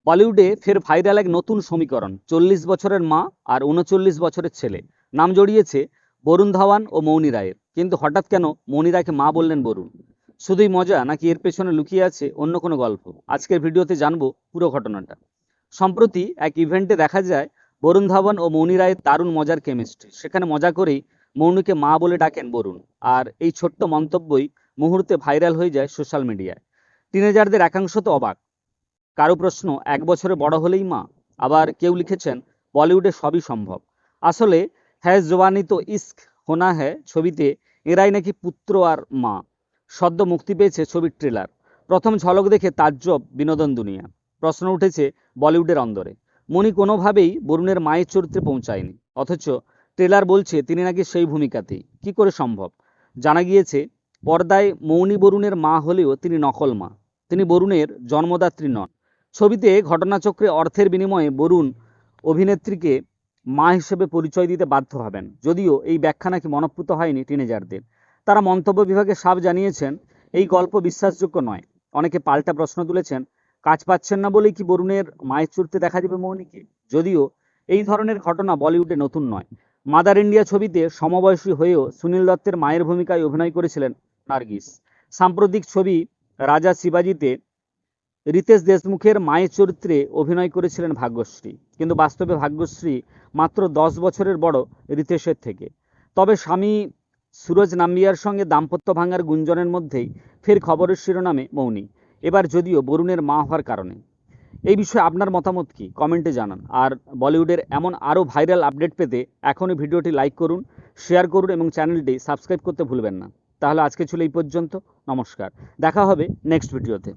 বলিউডে ফের ভাইরাল এক নতুন সমীকরণ, 40 বছরের মা আর 39 বছরের ছেলে। নাম জড়িয়েছে বরুণ ধাওয়ান ও মৌনি রায়ের। কিন্তু হঠাৎ কেন মৌনি রায়কে মা বললেন বরুণ? শুধুই মজা, নাকি এর পেছনে লুকিয়ে আছে অন্য কোনো গল্প? আজকের ভিডিওতে জানবো পুরো ঘটনাটা। সম্প্রতি এক ইভেন্টে দেখা যায় বরুণ ধাওয়ান ও মৌনি রায়ের দারুণ মজার কেমিস্ট্রি। সেখানে মজা করেই মৌনিকে মা বলে ডাকেন বরুণ। আর এই ছোট্ট মন্তব্যই মুহূর্তে ভাইরাল হয়ে যায় সোশ্যাল মিডিয়ায়। টিনেজারদের একাংশ তো অবাক। কারো প্রশ্ন, 1 বছরে বড় হলেই মা। আবার কেউ লিখেছেন, বলিউডে সবই সম্ভব। আসলে হ্যাঁ জওয়ানি তো ইস্ক হোনা হ্যায় ছবিতে এরাই নাকি পুত্র আর মা। সদ্য মুক্তি পেয়েছে ছবির ট্রেলার। প্রথম ঝলক দেখে তাজ্জব বিনোদন দুনিয়া। প্রশ্ন উঠেছে বলিউডের অন্দরে, মনি কোনোভাবেই বরুণের মায়ের চরিত্রে পৌঁছায়নি, অথচ ট্রেলার বলছে তিনি নাকি সেই ভূমিকাতেই। কি করে সম্ভব? জানা গিয়েছে পর্দায় মৌনি বরুণের মা হলেও তিনি নকল মা। তিনি বরুণের জন্মদাত্রী নন। ছবিতে ঘটনাচক্রে অর্থের বিনিময়ে বরুণ অভিনেত্রীকে মা হিসেবে পরিচয় দিতে বাধ্য হবেন, যদিও এই ব্যাখ্যা নাকি মনঃপূত হয়নি টিনেজারদের। তারা মন্তব্য বিভাগে সাফ জানিয়েছেন এই গল্প বিশ্বাসযোগ্য নয়। অনেকে পাল্টা প্রশ্ন তুলেছেন, কাজ পাচ্ছেন না বলেই কি বরুণের মায়ের চরিত্রে দেখা যাবে মৌনিকে? যদিও এই ধরনের ঘটনা বলিউডে নতুন নয়। মাদার ইন্ডিয়া ছবিতে সমবয়সী হয়েও সুনীল দত্তের মায়ের ভূমিকায় অভিনয় করেছিলেন নার্গিস। সাম্প্রতিক ছবি রাজা শিবাজিতে রিতেশ দেশমুখের মায়ের চরিত্রে অভিনয় করেছিলেন ভাগ্যশ্রী। কিন্তু বাস্তবে ভাগ্যশ্রী মাত্র 10 বছরের বড় রিতেশের থেকে। তবে স্বামী সুরজ নাম্বিয়ার সঙ্গে দাম্পত্য ভাঙার গুঞ্জনের মধ্যেই ফের খবরের শিরোনামে মৌনি, এবার যদিও বরুণের মা হওয়ার কারণে। এই বিষয়ে আপনার মতামত কি, কমেন্টে জানান। আর বলিউডের এমন আরও ভাইরাল আপডেট পেতে এখনই ভিডিওটি লাইক করুন, শেয়ার করুন এবং চ্যানেলটি সাবস্ক্রাইব করতে ভুলবেন না। তাহলে আজকে ছিল এই পর্যন্ত। নমস্কার, দেখা হবে নেক্সট ভিডিওতে।